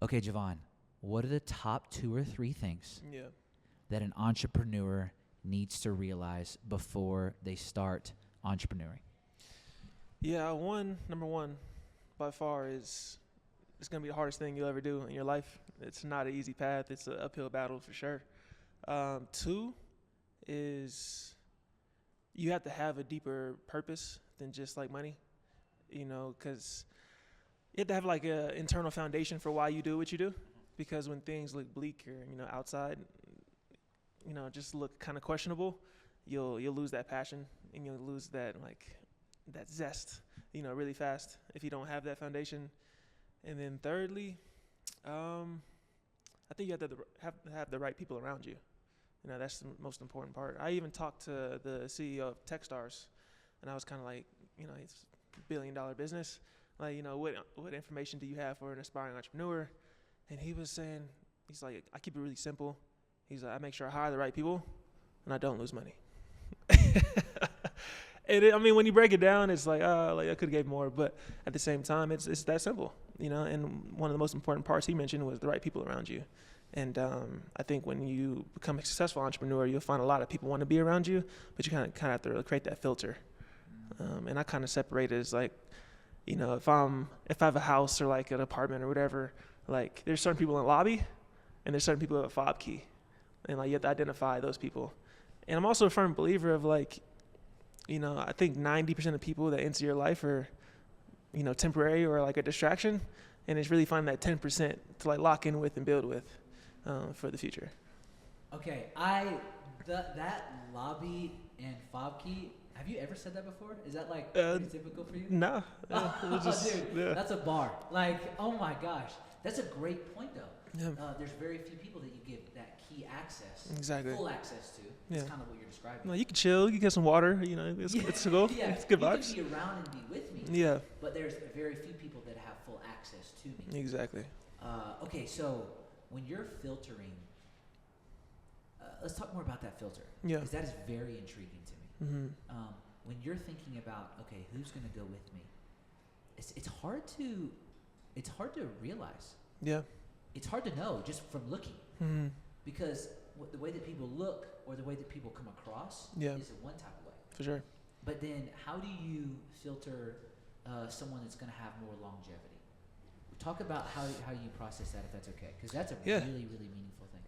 Okay, Jevon, what are the top 2 or 3 things Yeah. that an entrepreneur needs to realize before they start entrepreneuring? Yeah, number one, by far is it's gonna be the hardest thing you'll ever do in your life. It's not an easy path. It's an uphill battle for sure. Two is you have to have a deeper purpose than just like money. Because you have to have like a internal foundation for why you do what you do. Because when things look bleak or outside, just look kind of questionable, you'll lose that passion and you'll lose that zest, really fast if you don't have that foundation. And then thirdly, I think you have the right people around you. That's the most important part. I even talked to the CEO of Techstars, and I was kind of like, it's a $1 billion business. Like, what information do you have for an aspiring entrepreneur? And he was saying, he's like, I keep it really simple. He's like, I make sure I hire the right people, and I don't lose money. And when you break it down, it's like, I could have gave more, but at the same time, it's that simple, And one of the most important parts he mentioned was the right people around you. And I think when you become a successful entrepreneur, you'll find a lot of people want to be around you, but you kind of have to create that filter. And I kind of separate it as like, if I have a house or like an apartment or whatever, like there's certain people in the lobby, and there's certain people with a fob key, and like you have to identify those people. And I'm also a firm believer of like, I think 90% of people that enter your life are, temporary or like a distraction, and it's really finding that 10% to like lock in with and build with for the future. Okay, that lobby and fob key. Have you ever said that before? Is that like pretty typical for you? No. Dude, that's a bar. Like, oh my gosh, that's a great point though. Yeah. There's very few people that you give that key access, Exactly. full access to. That's kind of what you're describing. No, you can chill. You can get some water. It's cool. Yeah, it's good vibes. You can be around and be with me. Yeah. But there's very few people that have full access to me. Exactly. Okay, so when you're filtering, let's talk more about that filter. Yeah. Because that is very intriguing to me. Mm-hmm. When you're thinking about, okay, who's going to go with me? It's hard to realize. Yeah. It's hard to know just from looking. Mm-hmm. Because the way that people look or the way that people come across is in one type of way. For sure. But then how do you filter someone that's going to have more longevity? Talk about how you process that, if that's okay, because that's a really, really meaningful thing.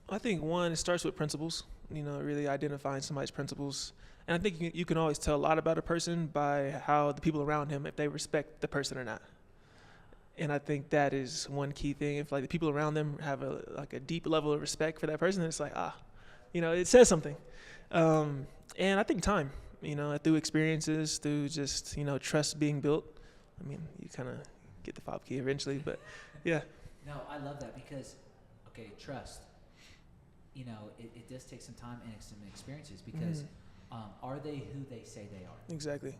I think it starts with principles, really identifying somebody's principles. And I think you can always tell a lot about a person by how the people around him, if they respect the person or not. And I think that is one key thing. If like the people around them have a deep level of respect for that person, it's like, it says something. And I think time, through experiences, through just, trust being built. You kind of get the fob key eventually, but yeah. No, I love that because, okay, trust. It does take some time and some experiences because are they who they say they are? Exactly.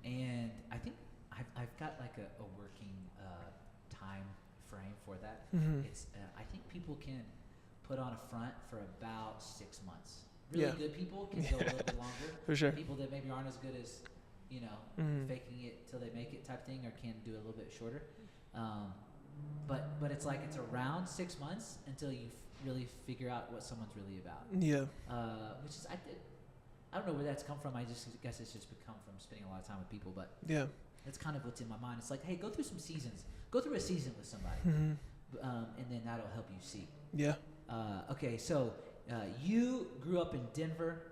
And I think I've got like a working time frame for that. Mm-hmm. It's I think people can put on a front for about 6 months. Really good people can go a little bit longer. For sure. People that maybe aren't as good as faking it till they make it type thing, or can do a little bit shorter. But it's like it's around 6 months until you really figure out what someone's really about. Yeah. Which is I don't know where that's come from. I just guess it's just become from spending a lot of time with people. But yeah, that's kind of what's in my mind. It's like, hey, go through some seasons. Go through a season with somebody, and then that'll help you see. Yeah. Okay, so you grew up in Denver.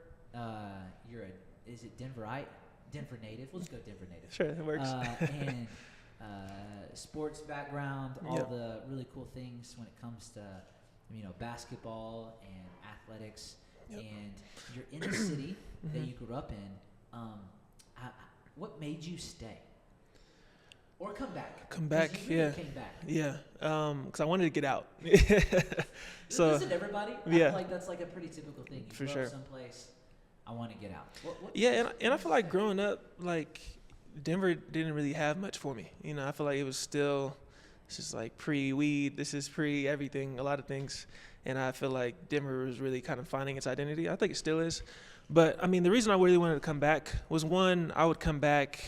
Is it Denverite? Denver native. We'll just go Denver native. Sure, it works. And sports background, all the really cool things when it comes to basketball and athletics. Yep. And you're in a city that you grew up in. What made you stay? Or come back? Come back, you came back. Yeah, because I wanted to get out. So isn't everybody? I feel like that's like a pretty typical thing. You for grow sure. up someplace, I want to get out. And I feel like growing up, like Denver didn't really have much for me. I feel like it was still, it's just like pre-weed. This is pre-everything, a lot of things. And I feel like Denver was really kind of finding its identity. I think it still is. But, the reason I really wanted to come back was, one, I would come back,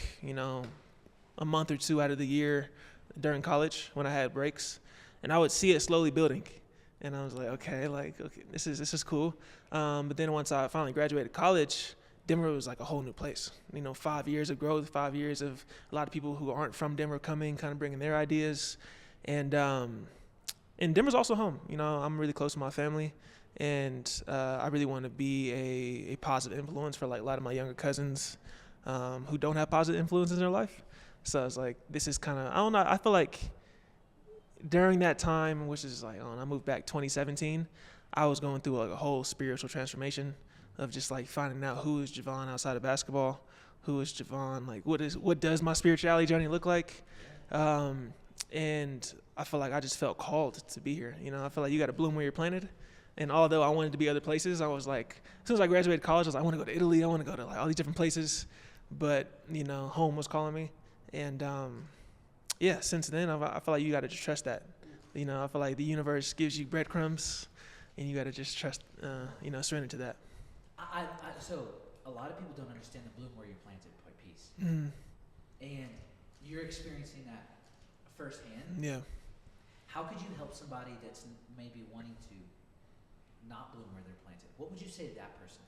a month or two out of the year during college when I had breaks. and I would see it slowly building. And I was like, okay, this is cool. But then once I finally graduated college, Denver was like a whole new place. 5 years of growth, 5 years of a lot of people who aren't from Denver coming, kind of bringing their ideas. And Denver's also home. I'm really close to my family, and I really want to be a positive influence for like a lot of my younger cousins who don't have positive influences in their life. So I was like, this is kind of, I don't know, I feel like during that time, which is like, I moved back 2017, I was going through like a whole spiritual transformation of just like finding out who is Jevon outside of basketball, who is Jevon, like what does my spirituality journey look like? And I feel like I just felt called to be here. I feel like you got to bloom where you're planted. And although I wanted to be other places, I was like, as soon as I graduated college, I was like, I want to go to Italy. I want to go to like all these different places. But, home was calling me. And, since then, I feel like you got to just trust that. I feel like the universe gives you breadcrumbs, and you got to just trust, surrender to that. So a lot of people don't understand the bloom where you're planted piece. And you're experiencing that firsthand. Yeah. How could you help somebody that's maybe wanting to not bloom where they're planted? What would you say to that person?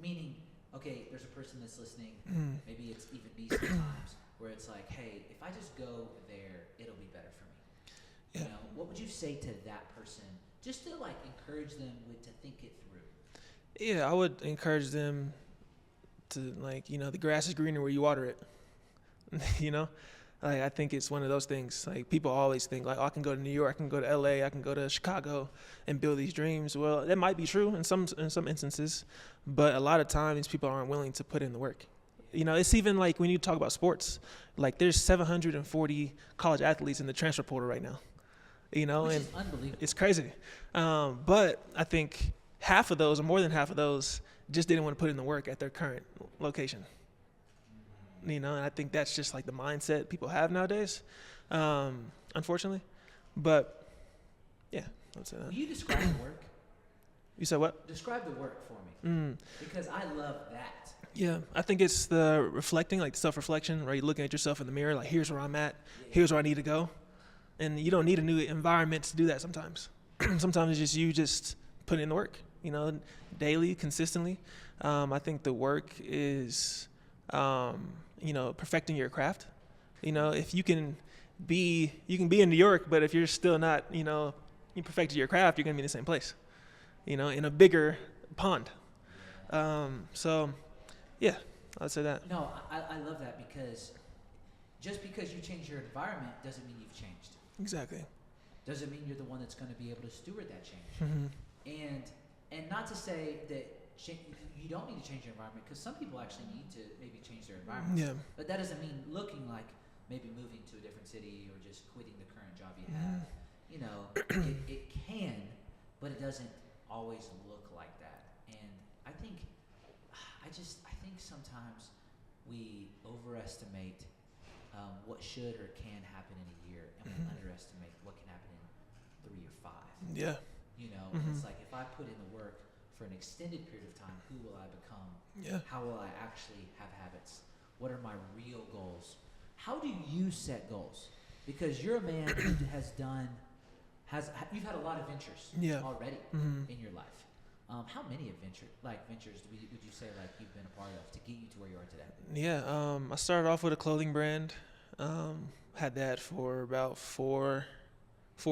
Meaning, okay, there's a person that's listening, maybe it's even me sometimes, where it's like, hey, if I just go there, it'll be better for me. Yeah. What would you say to that person just to like encourage them to think it through? Yeah, I would encourage them to like, the grass is greener where you water it. Like, I think it's one of those things. Like, people always think like, I can go to New York, I can go to LA, I can go to Chicago and build these dreams. Well, that might be true in some instances, but a lot of times people aren't willing to put in the work. It's even like when you talk about sports, like there's 740 college athletes in the transfer portal right now. Which is unbelievable. It's crazy. But I think half of those, or more than half of those, just didn't want to put in the work at their current location. And I think that's just like the mindset people have nowadays, unfortunately. But yeah, I'd say that. Will you describe the work? You said what? Describe the work for me. Because I love that. Yeah, I think it's the reflecting, like self-reflection, right? You're looking at yourself in the mirror, like here's where I'm at, here's where I need to go. And you don't need a new environment to do that sometimes. Sometimes it's just you just put in the work, daily, consistently. I think the work is, perfecting your craft. If you can be in New York, but if you're still not, you perfected your craft, you're going to be in the same place, in a bigger pond. So, yeah, I'd say that. No, I love that because just because you change your environment doesn't mean you've changed. Exactly. Doesn't mean you're the one that's going to be able to steward that change. Mm-hmm. And not to say that you don't need to change your environment, because some people actually need to maybe change their environment. Yeah. But that doesn't mean looking like maybe moving to a different city or just quitting the current job you have. It can, but it doesn't always look like that. And I think sometimes we overestimate what should or can happen in a year, and we underestimate what can happen in 3 or 5. Yeah. And it's like, if I put in the work for an extended period of time, who will I become? Yeah. How will I actually have habits? What are my real goals? How do you set goals? Because you're a man who you've had a lot of ventures already in your life. How many ventures would you say like you've been a part of to get you to where you are today? Yeah, I started off with a clothing brand. Had that for about four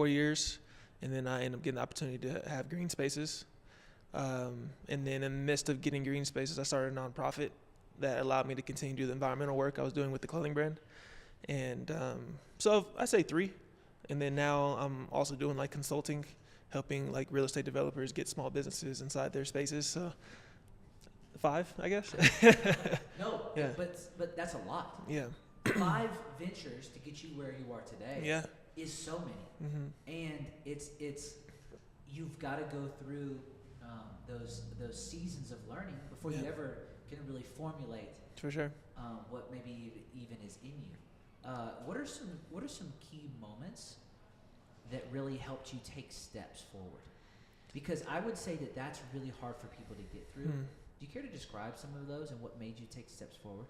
years, and then I ended up getting the opportunity to have green spaces. And then in the midst of getting green spaces, I started a nonprofit that allowed me to continue to do the environmental work I was doing with the clothing brand. And so I say 3. And then now I'm also doing like consulting, helping like real estate developers get small businesses inside their spaces. So 5, I guess. No, yeah. But that's a lot. Yeah. 5 ventures to get you where you are today. Yeah. Is so many. And it's you've got to go through those seasons of learning before you ever can really formulate. For sure. What maybe even is in you. What are some key moments that really helped you take steps forward? Because I would say that that's really hard for people to get through. Do you care to describe some of those and what made you take steps forward?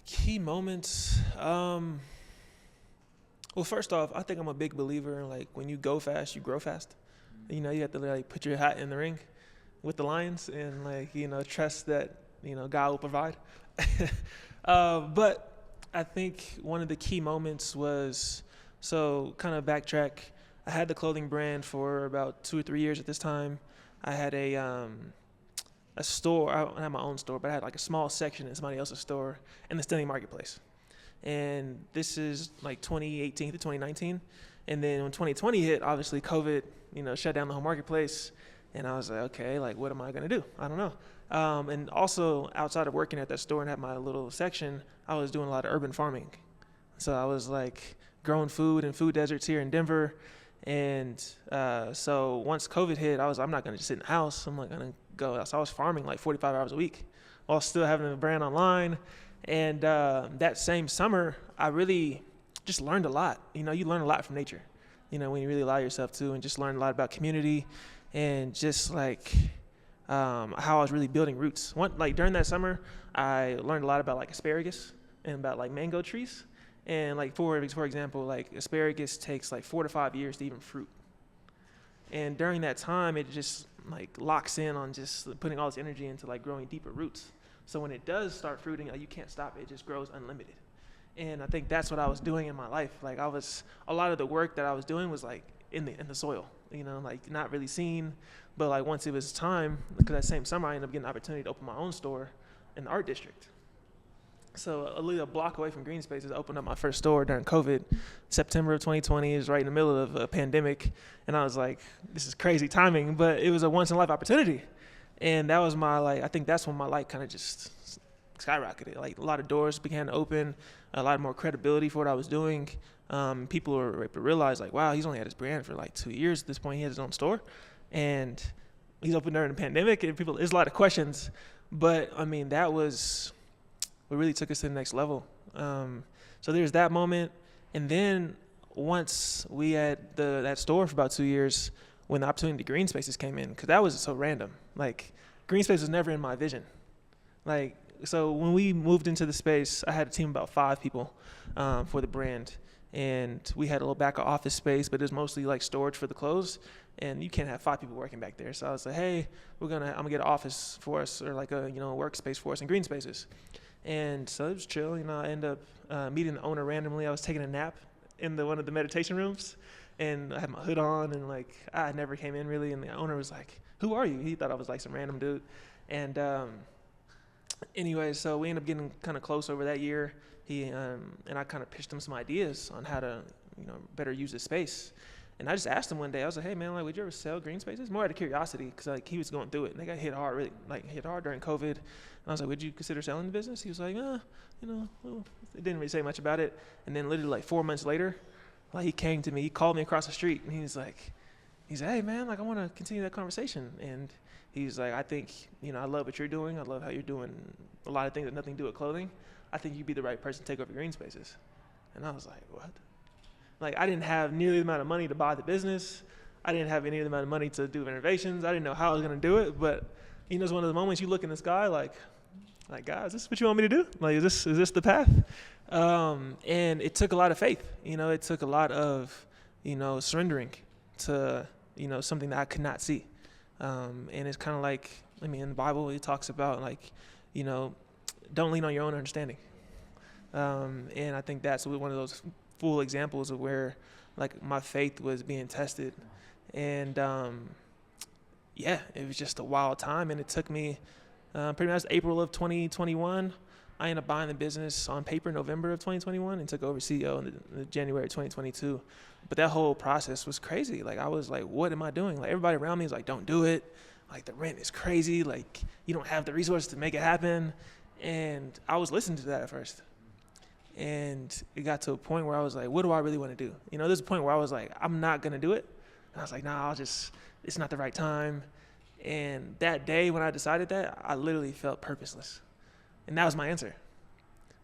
Key moments. Well, first off, I think I'm a big believer in like when you go fast, you grow fast. You know, you have to like put your hat in the ring with the Lions and like, you know, trust that, you know, God will provide. But I think one of the key moments was, so kind of backtrack, I had the clothing brand for about 2 or 3 years at this time. I had a store. I don't have my own store, but I had like a small section in somebody else's store in the Stanley Marketplace. And this is like 2018 to 2019. And then when 2020 hit, obviously COVID, you know, shut down the whole marketplace. And I was like, okay, like, what am I going to do? I don't know. And also outside of working at that store and had my little section, I was doing a lot of urban farming. So I was like growing food in food deserts here in Denver. And so once COVID hit, I'm not going to just sit in the house. I'm not going to go. So I was farming like 45 hours a week while still having a brand online. And that same summer, I really just learned a lot. You know, you learn a lot from nature, you know, when you really allow yourself to, and just learn a lot about community and just like how I was really building roots. Like during that summer, I learned a lot about like asparagus and about like mango trees. And like for example, like asparagus takes like 4 to 5 years to even fruit. And during that time, it just like locks in on just putting all this energy into like growing deeper roots. So when it does start fruiting, you can't stop it. It just grows unlimited. And I think that's what I was doing in my life. Like a lot of the work that I was doing was like in the soil, you know, like not really seen. But like once it was time, because that same summer I ended up getting an opportunity to open my own store in the art district. So a little block away from Green Spaces, I opened up my first store during COVID. September of 2020 is right in the middle of a pandemic. And I was like, this is crazy timing, but it was a once in a life opportunity. And that was I think that's when my light kind of just skyrocketed. Like a lot of doors began to open, a lot more credibility for what I was doing. People were realized like, wow, he's only had his brand for like 2 years at this point. He had his own store and he's open during the pandemic, and there's a lot of questions, but I mean, that was what really took us to the next level. So there's that moment. And then once we had that store for about 2 years, when the opportunity to Green Spaces came in, because that was so random. Like Green Space was never in my vision. Like, so when we moved into the space, I had a team of about 5 people for the brand. And we had a little back office space, but it was mostly like storage for the clothes. And you can't have 5 people working back there. So I was like, hey, I'm gonna get an office for us, or like a, you know, workspace for us in Green Spaces. And so it was chill. You know, I ended up meeting the owner randomly. I was taking a nap in one of the meditation rooms, and I had my hood on, and like I never came in really. And the owner was like, "Who are you?" He thought I was like some random dude. And anyway, so we ended up getting kind of close over that year. He and I kind of pitched him some ideas on how to, you know, better use the space. And I just asked him one day, I was like, hey man, like, would you ever sell Green Spaces? More out of curiosity, because like he was going through it, and they got hit hard during COVID. And I was like, would you consider selling the business? He was like, you know, well, he didn't really say much about it. And then literally like 4 months later, like he came to me, he called me across the street, and he's like, hey man, like I want to continue that conversation. And he's like, I think, you know, I love what you're doing. I love how you're doing a lot of things that nothing to do with clothing. I think you'd be the right person to take over Green Spaces. And I was like, what? Like, I didn't have nearly the amount of money to buy the business. I didn't have any of the amount of money to do renovations. I didn't know how I was going to do it. But, you know, it's one of the moments you look in the sky like, God, is this what you want me to do? Like, is this the path? And it took a lot of faith. You know, it took a lot of, you know, surrendering to, you know, something that I could not see. And it's kind of like, I mean, in the Bible, it talks about, like, you know, don't lean on your own understanding. And I think that's one of those full examples of where, like, my faith was being tested. And, yeah, it was just a wild time. And it took me pretty much April of 2021. I ended up buying the business on paper in November of 2021 and took over CEO in January 2022. But that whole process was crazy. Like, I was like, what am I doing? Like, everybody around me was like, don't do it. Like, the rent is crazy. Like, you don't have the resources to make it happen. And I was listening to that at first. And it got to a point where I was like, what do I really want to do? You know, there's a point where I was like, I'm not going to do it. And I was like, nah, it's not the right time. And that day when I decided that, I literally felt purposeless. And that was my answer.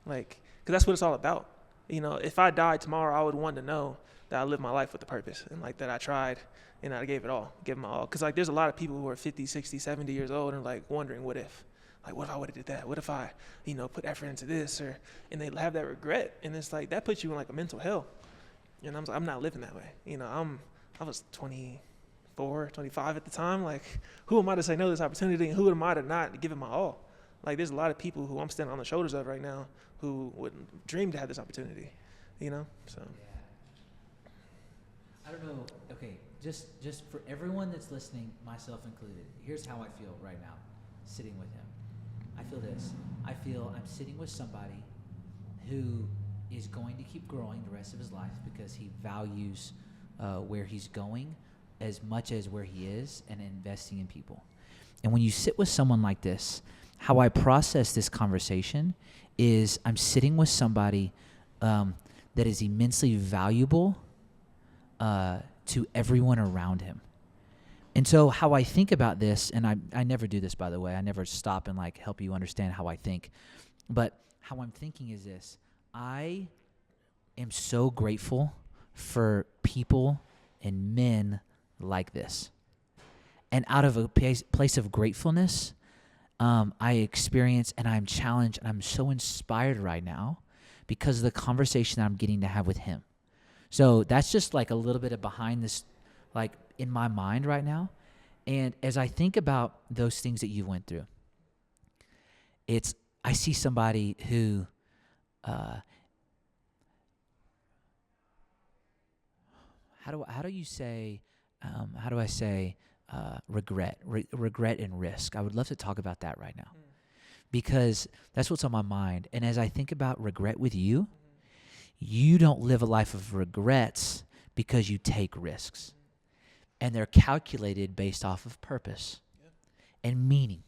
Like, because that's what it's all about. You know, if I died tomorrow, I would want to know that I lived my life with a purpose, and like that I tried and I gave my all. Because like there's a lot of people who are 50, 60, 70 years old and like wondering what if. Like, what if I would have did that? What if I, you know, put effort into this? And they have that regret. And it's like, that puts you in like a mental hell. And I'm not living that way. You know, I was 24, 25 at the time. Like, who am I to say no to this opportunity, and who am I to not give it my all? Like, there's a lot of people who I'm standing on the shoulders of right now who wouldn't dream to have this opportunity, you know? So. Yeah. I don't know. Okay, just for everyone that's listening, myself included, here's how I feel right now, sitting with him. I feel this. I feel I'm sitting with somebody who is going to keep growing the rest of his life because he values where he's going as much as where he is, and investing in people. And when you sit with someone like this, how I process this conversation is I'm sitting with somebody that is immensely valuable to everyone around him. And so how I think about this, and I never do this, by the way. I never stop and like help you understand how I think. But how I'm thinking is this. I am so grateful for people and men like this. And out of a place of gratefulness, I experience and I'm challenged and I'm so inspired right now because of the conversation that I'm getting to have with him. So that's just like a little bit of behind this, like in my mind right now. And as I think about those things that you went through, I see somebody who, how do you say, regret and risk. I would love to talk about that right now because that's what's on my mind. And as I think about regret with you, you don't live a life of regrets because you take risks. And they're calculated based off of purpose and meaning.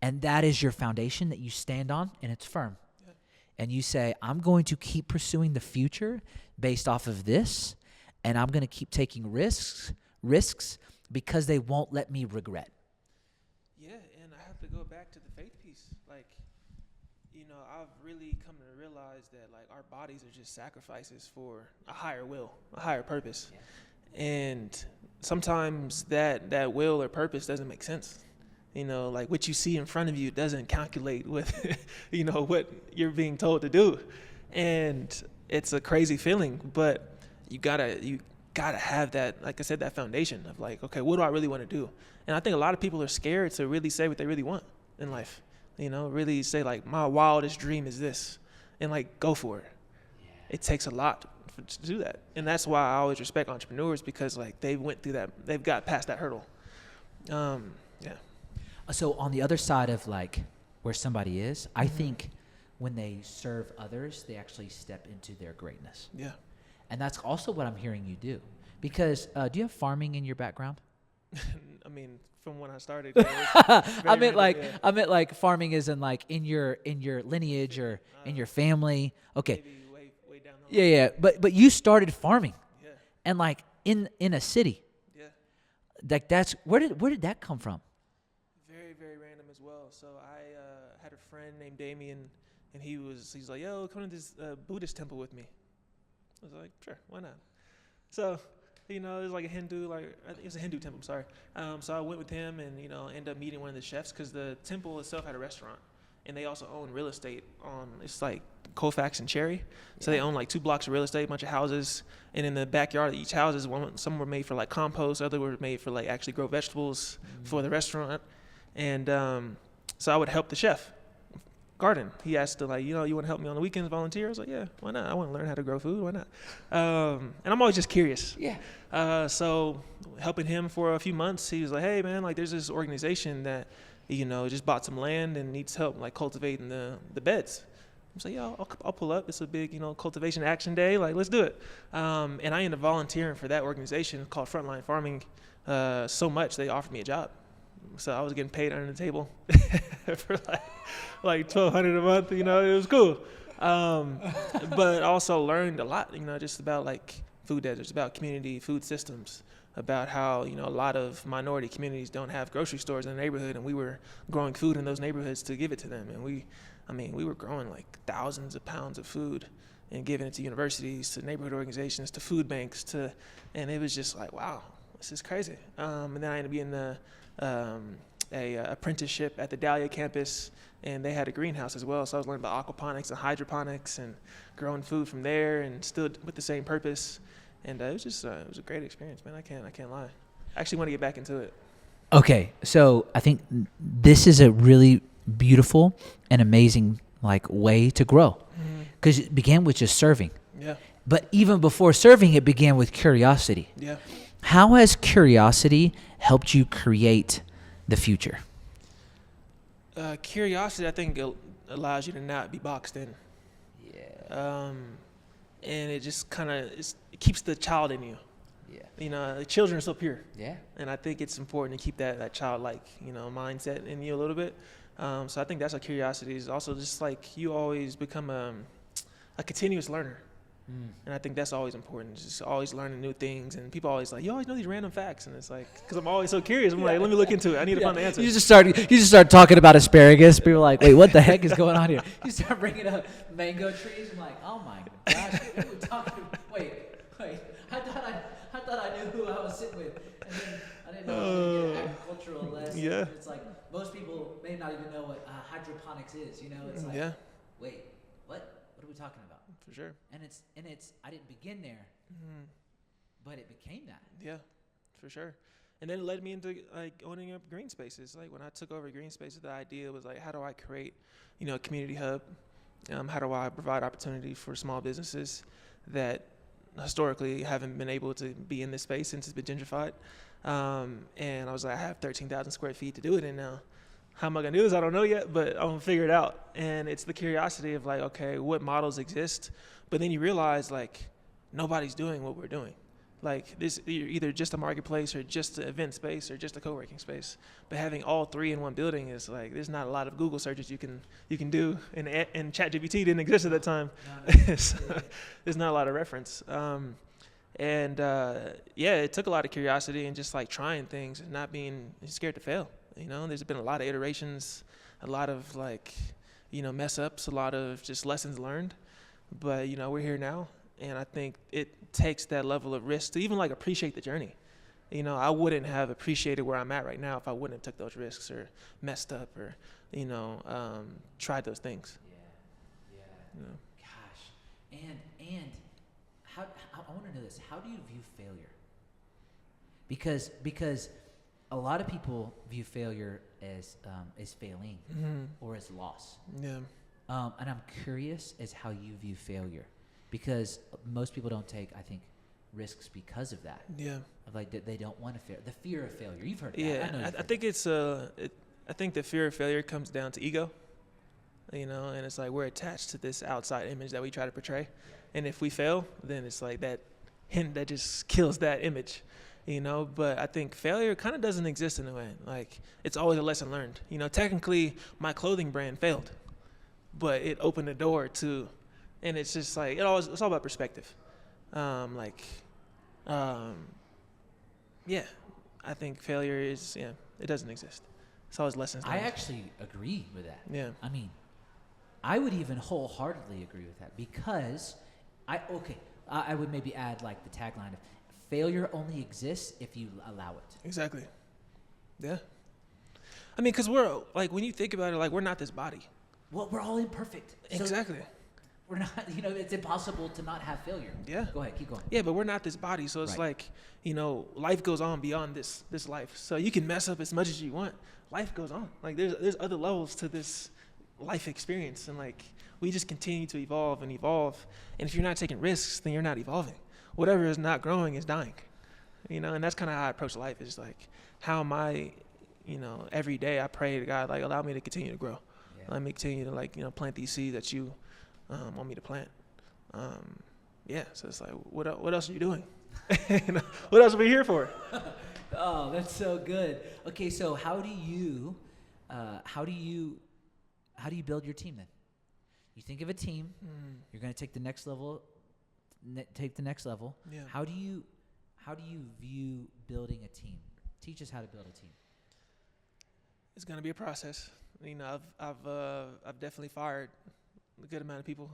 And that is your foundation that you stand on, and it's firm. And you say, I'm going to keep pursuing the future based off of this, and I'm going to keep taking risks because they won't let me regret. Yeah, and I have to go back to the faith piece. Like, you know, I've really come to realize that, like, our bodies are just sacrifices for a higher will, a higher purpose. Yeah. And sometimes that will or purpose doesn't make sense. You know, like what you see in front of you doesn't calculate with, you know, what you're being told to do. And it's a crazy feeling, but you gotta have that, like I said, that foundation of like, okay, what do I really want to do? And I think a lot of people are scared to really say what they really want in life. You know, really say like, my wildest dream is this, and like go for it. Yeah. It takes a lot to do that. And that's why I always respect entrepreneurs, because like they went through that, they've got past that hurdle. Yeah. So on the other side of like where somebody is, I think when they serve others, they actually step into their greatness. Yeah. And that's also what I'm hearing you do. Because do you have farming in your background? I mean, from when I started. I meant like farming is in like in your lineage or in your family. Okay. Maybe way down the road. Yeah. But you started farming. Yeah. And like in a city. Yeah. Like that's where did that come from? Very, very random as well. So I had a friend named Damien, and he's like, yo, come to this Buddhist temple with me. I was like, sure, why not? So, you know, it was like I think it was a Hindu temple, sorry. So I went with him and, you know, ended up meeting one of the chefs, because the temple itself had a restaurant, and they also own real estate it's like Colfax and Cherry. So they own like 2 blocks of real estate, a bunch of houses, and in the backyard of each house, some were made for like compost, others were made for like actually grow vegetables for the restaurant. And so I would help the chef garden. He asked to, like, you know, you want to help me on the weekends, volunteer? I was like, yeah, why not? I want to learn how to grow food. Why not? And I'm always just curious. Yeah. So helping him for a few months, he was like, hey man, like there's this organization that, you know, just bought some land and needs help like cultivating the beds. I was like, yeah, I'll pull up. It's a big, you know, cultivation action day. Like, let's do it. And I ended up volunteering for that organization called Frontline Farming so much they offered me a job. So I was getting paid under the table for like $1,200 a month. You know, it was cool. But also learned a lot, you know, just about like food deserts, about community food systems, about how, you know, a lot of minority communities don't have grocery stores in the neighborhood, and we were growing food in those neighborhoods to give it to them. And we were growing like thousands of pounds of food and giving it to universities, to neighborhood organizations, to food banks, and it was just like, wow, this is crazy. And then I ended up being a apprenticeship at the Dahlia campus, and they had a greenhouse as well. So I was learning about aquaponics and hydroponics and growing food from there, and still with the same purpose. And it was just it was a great experience, man. I can't lie. I actually want to get back into it. Okay, so I think this is a really beautiful and amazing way to grow, because it began with just serving. Yeah. But even before serving, it began with curiosity. Yeah. How has curiosity helped you create the future? Curiosity, I think, allows you to not be boxed in. Yeah. And it just kind of it keeps the child in you. Yeah. The children are so pure. Yeah. And I think it's important to keep that childlike, mindset in you a little bit. So I think that's what curiosity is. Also, just you always become a continuous learner. And I think that's always important. Just always learning new things. And people always you always know these random facts. And it's because I'm always so curious. I'm let me look into it. I need to find the answer. You just start talking about asparagus. People are like, wait, what the heck is going on here? You start bringing up mango trees. I'm like, oh my gosh, what are we talking about? Wait. I thought I knew who I was sitting with. And then I didn't know I was going to get agricultural lesson. Yeah. It's most people may not even know what hydroponics is. It's wait, what? What are we talking about? For sure. And it's I didn't begin there, but it became that. Yeah, for sure. And then it led me into owning up green spaces. When I took over green spaces, the idea was how do I create, a community hub? How do I provide opportunity for small businesses that historically haven't been able to be in this space since it's been gentrified? And I was I have 13,000 square feet to do it in now. How am I going to do this? I don't know yet, but I'm going to figure it out. And it's the curiosity of okay, what models exist? But then you realize nobody's doing what we're doing. This, you're either just a marketplace or just an event space or just a co-working space. But having all three in one building is there's not a lot of Google searches you can do. And ChatGPT didn't exist at that time. So there's not a lot of reference. It took a lot of curiosity and just trying things and not being scared to fail. There's been a lot of iterations, a lot of mess ups, a lot of just lessons learned. But we're here now, and I think it takes that level of risk to even appreciate the journey. I wouldn't have appreciated where I'm at right now if I wouldn't have took those risks or messed up or tried those things. Yeah. Gosh, and how I want to know this. How do you view failure? Because a lot of people view failure as failing or as loss. Yeah. And I'm curious as how you view failure, because most people don't take, I think, risks because of that. Yeah. Of they don't want to fail. The fear of failure. You've heard of that. Yeah. I think it's I think the fear of failure comes down to ego. And it's we're attached to this outside image that we try to portray. Yeah. And if we fail, then it's that hint that just kills that image. But I think failure kind of doesn't exist in a way. It's always a lesson learned. Technically my clothing brand failed, but it opened the door to, and it's just it's all about perspective. I think failure is, it doesn't exist. It's always lessons learned. I actually agree with that. Yeah. I mean, I would even wholeheartedly agree with that, because I would maybe add the tagline of, failure only exists if you allow it. Exactly. Yeah. I mean, because we're when you think about it, we're not this body. Well, we're all imperfect. So exactly. We're not, it's impossible to not have failure. Yeah. Go ahead, keep going. Yeah, but we're not this body. So it's right. Life goes on beyond this life. So you can mess up as much as you want. Life goes on. There's other levels to this life experience. And we just continue to evolve. And if you're not taking risks, then you're not evolving. Whatever is not growing is dying, and that's kind of how I approach life. Is how am I, every day I pray to God, allow me to continue to grow. Yeah. Let me continue to plant these seeds that you want me to plant. So it's what else are you doing? What else are we here for? Oh, that's so good. Okay, so how do you build your team then? You think of a team, you're going to take the next level. Yeah. How do you view building a team? Teach us how to build a team. It's going to be a process. I've definitely fired a good amount of people,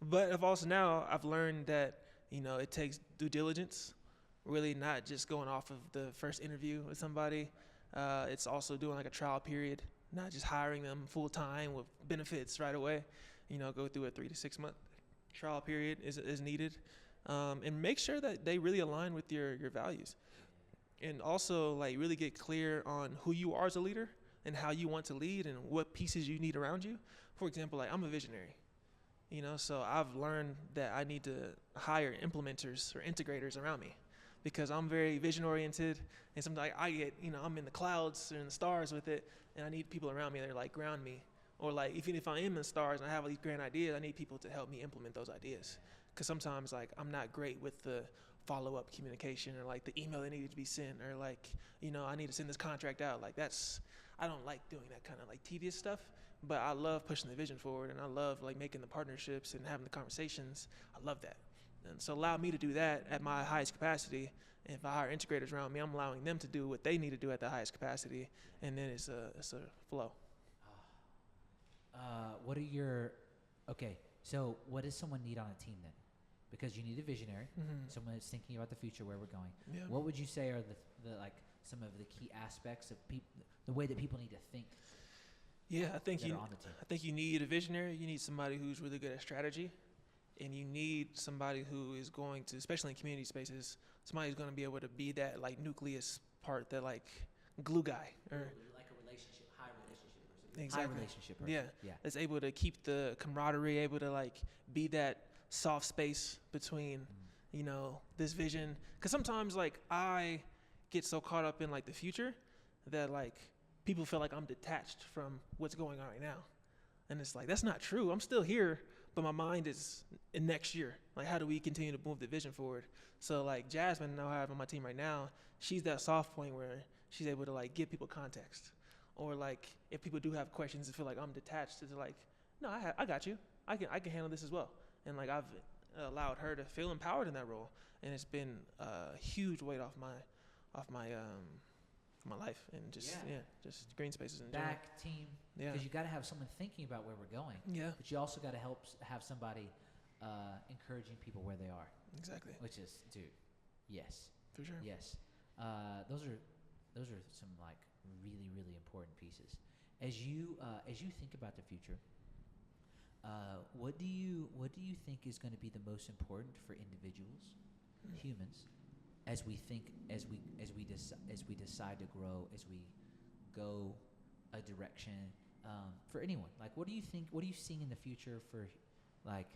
but I've learned that it takes due diligence. Really, not just going off of the first interview with somebody. It's also doing like a trial period, not just hiring them full time with benefits right away. Go through a 3 to 6 month trial period is needed, and make sure that they really align with your values, and also like really get clear on who you are as a leader and how you want to lead and what pieces you need around you. For example, like I'm a visionary. So I've learned that I need to hire implementers or integrators around me because I'm very vision oriented, and sometimes I get, I'm in the clouds or in the stars with it, and I need people around me that are like ground me. Or like, even if I am in the stars and I have all these grand ideas, I need people to help me implement those ideas. Because sometimes like I'm not great with the follow-up communication or like the email that needed to be sent, or like, I need to send this contract out. Like I don't like doing that kind of like tedious stuff, but I love pushing the vision forward, and I love like making the partnerships and having the conversations. I love that. And so allow me to do that at my highest capacity. And if I hire integrators around me, I'm allowing them to do what they need to do at the highest capacity. And then it's a flow. So what does someone need on a team then? Because you need a visionary, someone that's thinking about the future, where we're going. Yeah. What would you say are the like some of the key aspects of the way that people need to think? Yeah, I think you need a visionary. You need somebody who's really good at strategy, and you need somebody who is going to, especially in community spaces, somebody who's going to be able to be that like nucleus part, that like glue guy, or like a high relationship person. Exactly. High relationship person. Yeah. That's able to keep the camaraderie, able to like be that soft space between, this vision. Because sometimes like I get so caught up in like the future that like people feel like I'm detached from what's going on right now. And it's like, that's not true. I'm still here, but my mind is in next year. Like, how do we continue to move the vision forward? So like Jasmine, I have on my team right now, she's that soft point where she's able to like give people context. Or like if people do have questions and feel like I'm detached, it's like, no, I got you. I can handle this as well. And like I've allowed her to feel empowered in that role, and it's been a huge weight off my life, and just green spaces in general. Back team, because you got to have someone thinking about where we're going. Yeah. But you also got to have somebody encouraging people where they are. Exactly. Which is, dude, yes. For sure. Yes. Those are some like really, really important pieces. As you think about the future, what do you think is going to be the most important for individuals, humans, as we decide to grow, as we go a direction, for anyone? Like, what do you think? What are you seeing in the future for, like,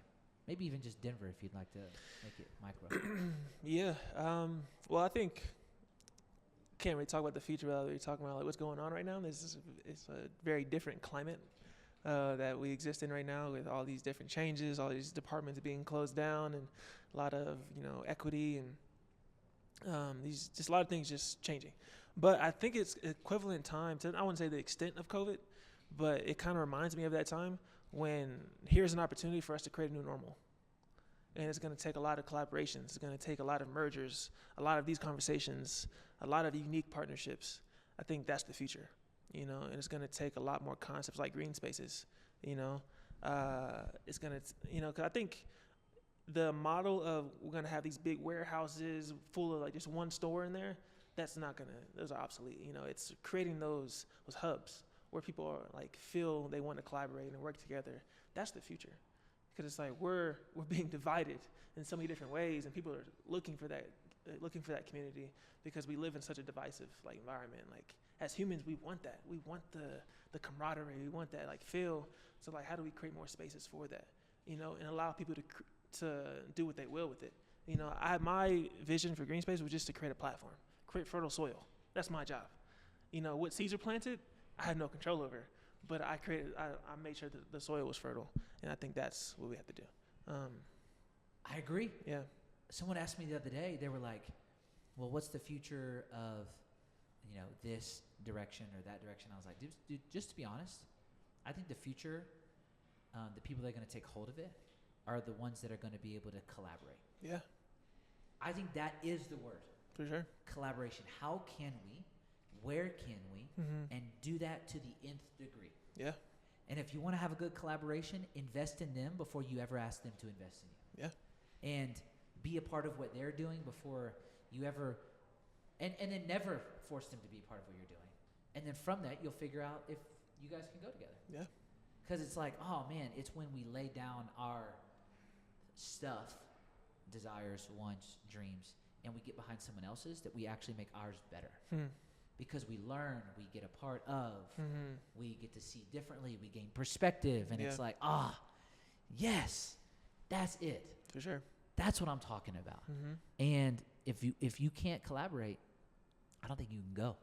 maybe even just Denver, if you'd like to make it micro? Yeah. Well, I think can't really talk about the future without really talking about like what's going on right now. It's a very different climate that we exist in right now, with all these different changes, all these departments being closed down, and a lot of equity and a lot of things just changing. But I think it's equivalent time to, I wouldn't say the extent of COVID, but it kind of reminds me of that time when here's an opportunity for us to create a new normal. And it's going to take a lot of collaborations. It's going to take a lot of mergers, a lot of these conversations, a lot of unique partnerships. I think that's the future, and it's going to take a lot more concepts like green spaces, it's going to, because I think the model of we're going to have these big warehouses full of like just one store in there, those are obsolete. It's creating those hubs where people are like feel they want to collaborate and work together. That's the future. Because it's like we're being divided in so many different ways, and people are looking for that community because we live in such a divisive like environment. Like as humans, we want that. We want the camaraderie. We want that like feel. So like, how do we create more spaces for that? And allow people to do what they will with it. My vision for green space was just to create a platform, create fertile soil. That's my job. What seeds are planted, I had no control over. But I made sure that the soil was fertile, and I think that's what we have to do. I agree. Yeah. Someone asked me the other day, they were like, well, what's the future of, this direction or that direction? I was like, dude, just to be honest, I think the future, the people that are going to take hold of it are the ones that are going to be able to collaborate. Yeah. I think that is the word. For sure. Collaboration. How can we? Where can we? And do that to the nth degree. Yeah. And if you want to have a good collaboration, invest in them before you ever ask them to invest in you. Yeah. And be a part of what they're doing before you ever, and then never force them to be part of what you're doing. And then from that, you'll figure out if you guys can go together. Yeah. Because it's like, oh man, it's when we lay down our stuff, desires, wants, dreams, and we get behind someone else's that we actually make ours better. Because we learn, we get a part of, we get to see differently, we gain perspective, and it's like, yes, that's it. For sure. That's what I'm talking about. And if you can't collaborate, I don't think you can go.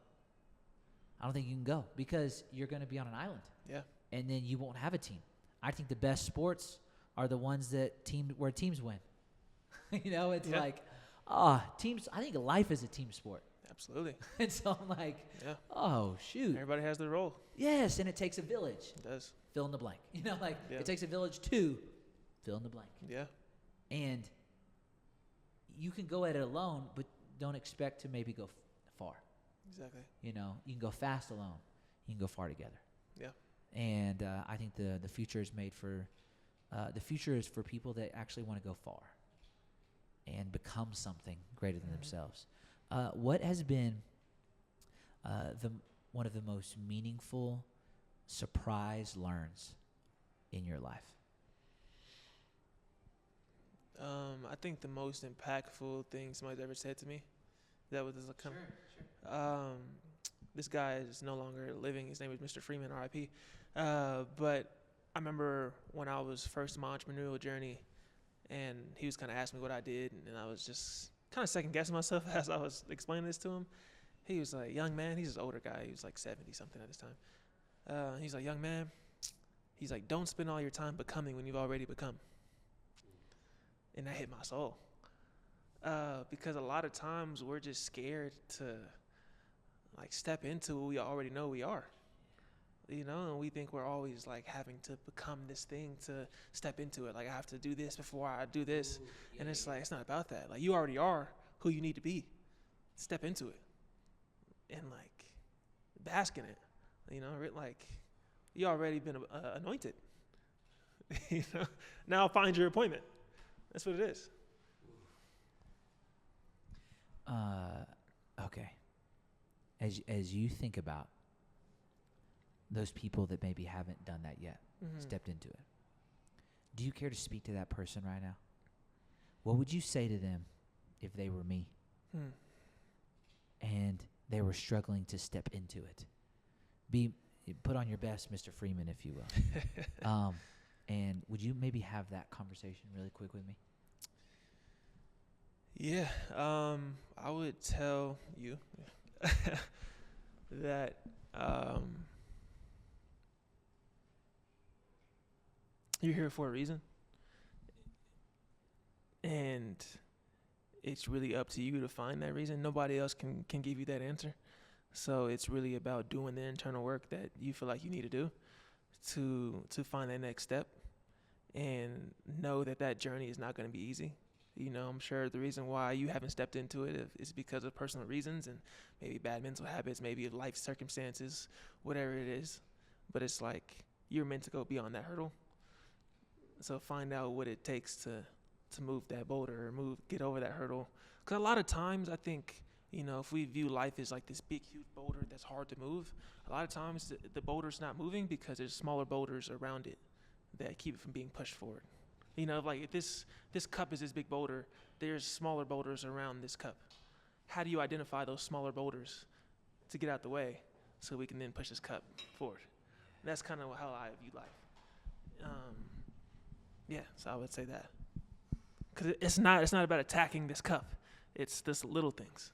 I don't think you can go because you're going to be on an island. Yeah. And then you won't have a team. I think the best sports are the ones where teams win. It's like, teams. I think life is a team sport. Absolutely. And so I'm like, oh, shoot. Everybody has their role. Yes, and it takes a village. It does. Fill in the blank. It takes a village to fill in the blank. Yeah. And you can go at it alone, but don't expect to maybe go far. Exactly. You can go fast alone. You can go far together. Yeah. And I think the future is made for, the future is for people that actually want to go far and become something greater than themselves. What has been one of the most meaningful surprise learns in your life? I think the most impactful thing somebody's ever said to me, that was Sure. This guy is no longer living. His name is Mr. Freeman, R.I.P. But I remember when I was first in my entrepreneurial journey, and he was kind of asking me what I did, and I was just kind of second guessing myself as I was explaining this to him. He was like, young man, he's an older guy. He was like 70 something at this time. He's like, young man, he's like, don't spend all your time becoming when you've already become. And that hit my soul. Because a lot of times we're just scared to like step into what we already know we are. And we think we're always like having to become this thing to step into it. Like I have to do this before I do this. And it's like, it's not about that. Like you already are who you need to be. Step into it. And like bask in it. Like you already been anointed. Now find your appointment. That's what it is. Okay. As you think about those people that maybe haven't done that yet, stepped into it, do you care to speak to that person right now? What would you say to them if they were me and they were struggling to step into it? Put on your best, Mr. Freeman, if you will. And would you maybe have that conversation really quick with me? Yeah, I would tell you that you're here for a reason, and it's really up to you to find that reason. Nobody else can give you that answer. So it's really about doing the internal work that you feel like you need to do to find that next step, and know that journey is not going to be easy. I'm sure the reason why you haven't stepped into it is because of personal reasons and maybe bad mental habits, maybe life circumstances, whatever it is. But it's like you're meant to go beyond that hurdle. So find out what it takes to move that boulder or get over that hurdle. Because a lot of times I think, if we view life as like this big, huge boulder that's hard to move, a lot of times the boulder's not moving because there's smaller boulders around it that keep it from being pushed forward. Like if this cup is this big boulder, there's smaller boulders around this cup. How do you identify those smaller boulders to get out the way so we can then push this cup forward? And that's kind of how I view life. So I would say that. Because it's not about attacking this cup. It's this little things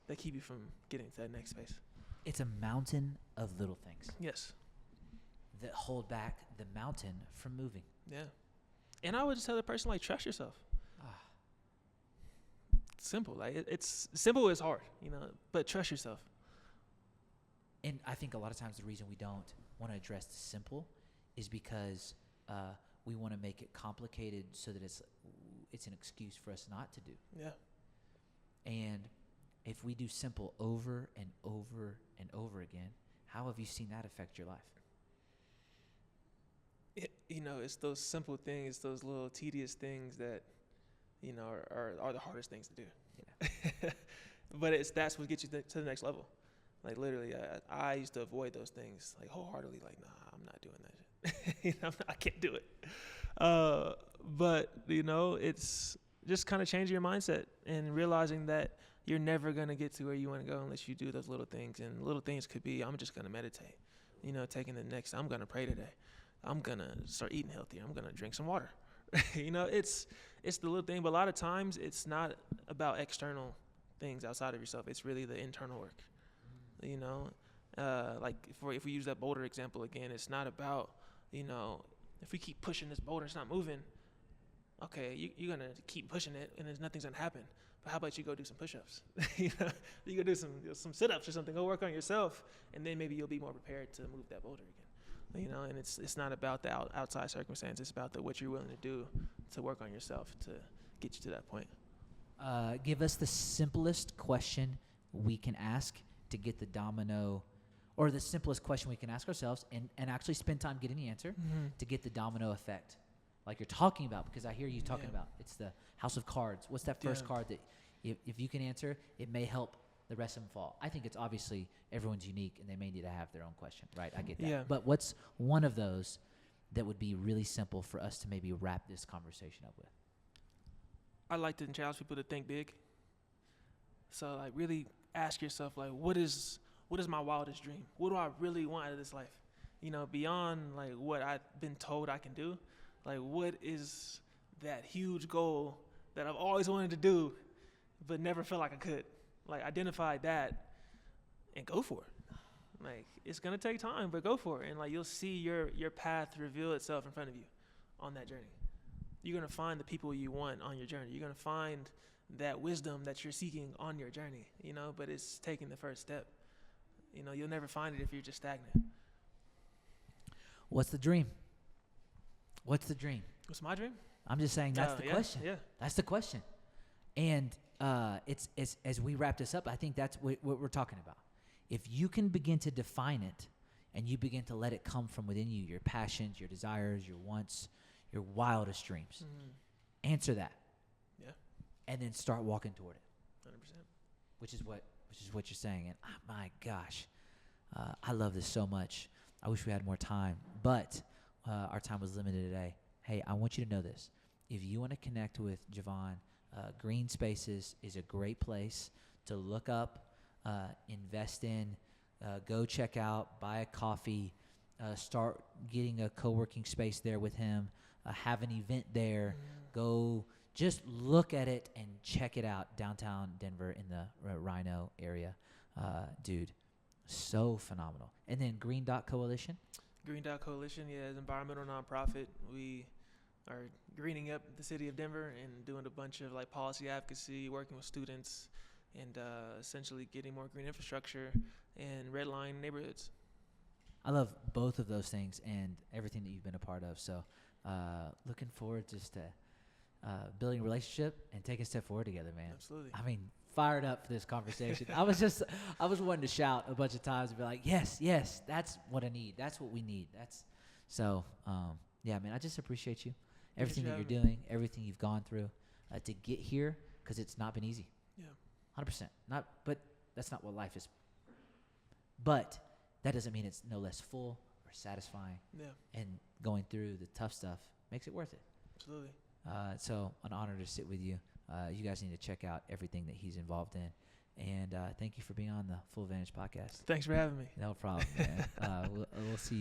that keep you from getting to that next space. It's a mountain of little things. Yes. That hold back the mountain from moving. Yeah. And I would just tell the person, like, trust yourself. Simple. Like, it's simple is hard, but trust yourself. And I think a lot of times the reason we don't want to address the simple is because we want to make it complicated so that it's an excuse for us not to do. Yeah. And if we do simple over and over and over again, how have you seen that affect your life? It's those simple things, those little tedious things that, are the hardest things to do. Yeah. But that's what gets you to the next level. Like literally, I used to avoid those things like wholeheartedly. Like, nah, I'm not doing that shit. I can't do it. But it's just kind of changing your mindset and realizing that you're never gonna get to where you want to go unless you do those little things. And little things could be, I'm just gonna meditate. Taking the next. I'm gonna pray today. I'm gonna start eating healthier. I'm gonna drink some water. It's the little thing. But a lot of times, it's not about external things outside of yourself. It's really the internal work. Like if we use that boulder example again, it's not about, if we keep pushing this boulder, it's not moving. Okay, you're going to keep pushing it and nothing's going to happen. But how about you go do some push-ups? You go do some sit-ups or something. Go work on yourself, and then maybe you'll be more prepared to move that boulder again. And it's not about the outside circumstance. It's about what you're willing to do to work on yourself to get you to that point. Give us the simplest question we can ask to get the domino, or the simplest question we can ask ourselves and actually spend time getting the answer to get the domino effect like you're talking about, because I hear you talking about. It's the house of cards. What's that first card that if you can answer, it may help the rest of them fall? I think it's obviously everyone's unique and they may need to have their own question, right? I get that. Yeah. But what's one of those that would be really simple for us to maybe wrap this conversation up with? I like to challenge people to think big. So like really ask yourself, like, what is my wildest dream? What do I really want out of this life? Beyond like what I've been told I can do, like what is that huge goal that I've always wanted to do but never felt like I could? Like identify that and go for it. Like it's gonna take time, but go for it. And like you'll see your path reveal itself in front of you on that journey. You're gonna find the people you want on your journey. You're gonna find that wisdom that you're seeking on your journey, but it's taking the first step. You'll never find it if you're just stagnant. What's the dream? What's the dream? What's my dream? I'm just saying that's the question. Yeah. That's the question. And it's as we wrap this up, I think that's what we're talking about. If you can begin to define it and you begin to let it come from within you, your passions, your desires, your wants, your wildest dreams, answer that. Yeah. And then start walking toward it. 100%. Which is what you're saying. And my gosh, I love this so much. I wish we had more time, but our time was limited today. Hey, I want you to know this. If you want to connect with Jevon, Green Spaces is a great place to look up, invest in, go check out, buy a coffee, start getting a co-working space there with him, have an event there, go just look at it and check it out downtown Denver in the Rhino area. Dude, so phenomenal. And then Green Dot Coalition? Green Dot Coalition, is an environmental nonprofit. We are greening up the city of Denver and doing a bunch of like policy advocacy, working with students, and essentially getting more green infrastructure and redline neighborhoods. I love both of those things and everything that you've been a part of. So looking forward just to building a relationship and taking a step forward together, man. Absolutely. I mean, fired up for this conversation. I was wanting to shout a bunch of times and be like, yes, that's what I need. That's what we need. Yeah, man, I just appreciate you. Everything that you're doing, everything you've gone through to get here, because it's not been easy. Yeah. 100%. But that's not what life is. But that doesn't mean it's no less full or satisfying. Yeah. And going through the tough stuff makes it worth it. Absolutely. So an honor to sit with you. You guys need to check out everything that he's involved in. And thank you for being on the Full Vantage podcast. Thanks for having me. No problem, man. We'll see you.